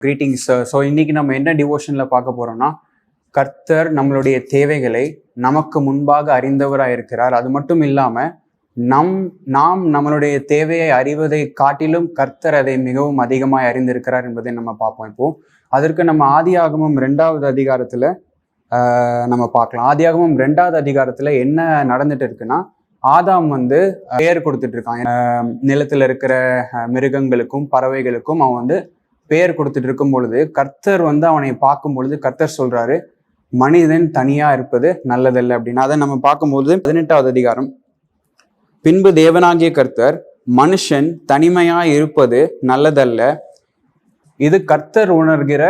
Greetings. So இன்னைக்கு நம்ம என்ன டிவோஷனில் பார்க்க போகிறோம்னா, கர்த்தர் நம்மளுடைய தேவைகளை நமக்கு முன்பாக அறிந்தவராக இருக்கிறார். அது மட்டும் இல்லாமல் நாம் நம்மளுடைய தேவையை அறிவதை காட்டிலும் கர்த்தர் அதை மிகவும் அதிகமாக அறிந்திருக்கிறார் என்பதை நம்ம பார்ப்போம். இப்போது அதற்கு நம்ம ஆதியாகமம் 2வது அதிகாரத்தில் நம்ம பார்க்கலாம். ஆதியாகமம் 2வது அதிகாரத்தில் என்ன நடந்துட்டு இருக்குன்னா, ஆதாம் பெயர் கொடுத்துட்டு இருக்கான். நிலத்தில் இருக்கிற மிருகங்களுக்கும் பறவைகளுக்கும் அவன் பெயர் கொடுத்துட்டு இருக்கும் பொழுது கர்த்தர் அவனை பார்க்கும் பொழுது கர்த்தர் சொல்றாரு, மனிதன் தனியா இருப்பது நல்லதல்ல அப்படின்னு. அதை நம்ம பார்க்கும்போது 18வது அதிகாரம், பின்பு தேவனாகிய கர்த்தர், மனுஷன் தனிமையா இருப்பது நல்லதல்ல, இது கர்த்தர் உணர்கிற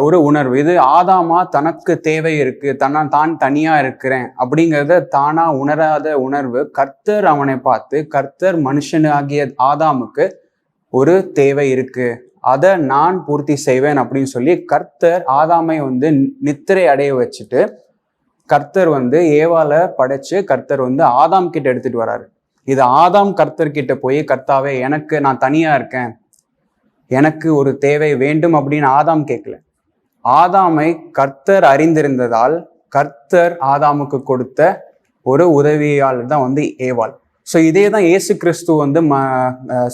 ஒரு உணர்வு. இது ஆதாமா தனக்கு தேவை இருக்கு, தான் தனியா இருக்கிறேன் அப்படிங்கிறத தானா உணராத உணர்வு. கர்த்தர் அவனை பார்த்து, கர்த்தர் மனுஷனாகிய ஆதாமுக்கு ஒரு தேவை இருக்கு, அதை நான் பூர்த்தி செய்வேன் அப்படின்னு சொல்லி கர்த்தர் ஆதாமை நித்திரை அடைய வச்சுட்டு கர்த்தர் ஏவால படைச்சு கர்த்தர் ஆதாம் கிட்ட எடுத்துட்டு வராரு. இது ஆதாம் கர்த்தர் கிட்ட போய், கர்த்தாவே நான் தனியா இருக்கேன், எனக்கு ஒரு தேவை வேண்டும் அப்படின்னு ஆதாம் கேட்கல. ஆதாமை கர்த்தர் அறிந்திருந்ததால் கர்த்தர் ஆதாமுக்கு கொடுத்த ஒரு உதவியால் தான் ஏவாள். ஸோ இதே தான் இயேசு கிறிஸ்து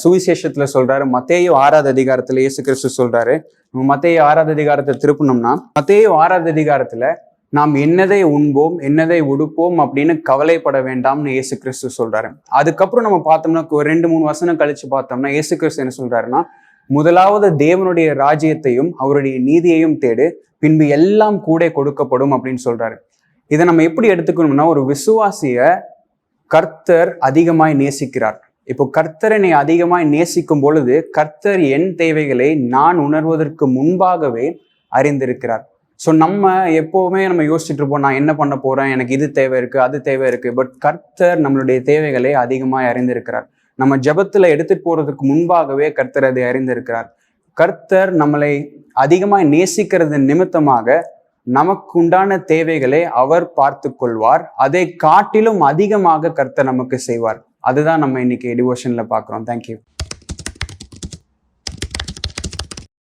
சுவிசேஷத்துல சொல்றாரு. மத்தேயு 6வது அதிகாரத்துல இயேசு கிறிஸ்து சொல்றாரு. மத்தேயு 6வது அதிகாரத்தை திருப்பணும்னா, மத்தேயு 6வது அதிகாரத்துல நாம் என்னதை உண்போம் என்னதை உடுப்போம் அப்படின்னு கவலைப்பட வேண்டாம்னு இயேசு கிறிஸ்து சொல்றாரு. அதுக்கப்புறம் நம்ம பார்த்தோம்னா, ஒரு 2-3 வசனம் கழிச்சு பார்த்தோம்னா இயேசு கிறிஸ்து என்ன சொல்றாருன்னா, முதலாவது தேவனுடைய ராஜ்யத்தையும் அவருடைய நீதியையும் தேடு, பின்பு எல்லாம் கூட கொடுக்கப்படும் அப்படின்னு சொல்றாரு. இதை நம்ம எப்படி எடுத்துக்கணும்னா, ஒரு விசுவாசிய கர்த்தர் அதிகமாய் நேசிக்கிறார். இப்போ கர்த்தரனை அதிகமாய் நேசிக்கும் பொழுது கர்த்தர் என் தேவைகளை நான் உணர்வதற்கு முன்பாகவே அறிந்திருக்கிறார். ஸோ நம்ம எப்போவுமே யோசிச்சுட்டு இருப்போம், நான் என்ன பண்ண போறேன், எனக்கு இது தேவை இருக்கு, அது தேவை இருக்கு. பட் கர்த்தர் நம்மளுடைய தேவைகளை அதிகமாய் அறிந்திருக்கிறார். நம்ம ஜெபத்துல எடுத்துட்டு போறதுக்கு முன்பாகவே கர்த்தர் அதை அறிந்திருக்கிறார். கர்த்தர் நம்மளை அதிகமாய் நேசிக்கிறது நிமித்தமாக நமக்கு உண்டான தேவைகளை அவர் பார்த்து கொள்வார். அதை காட்டிலும் அதிகமாக கர்த்தர் நமக்கு செய்வார். அதுதான் நம்ம இன்னைக்கு டிவோஷன்ல பார்க்கிறோம். தேங்க்யூ.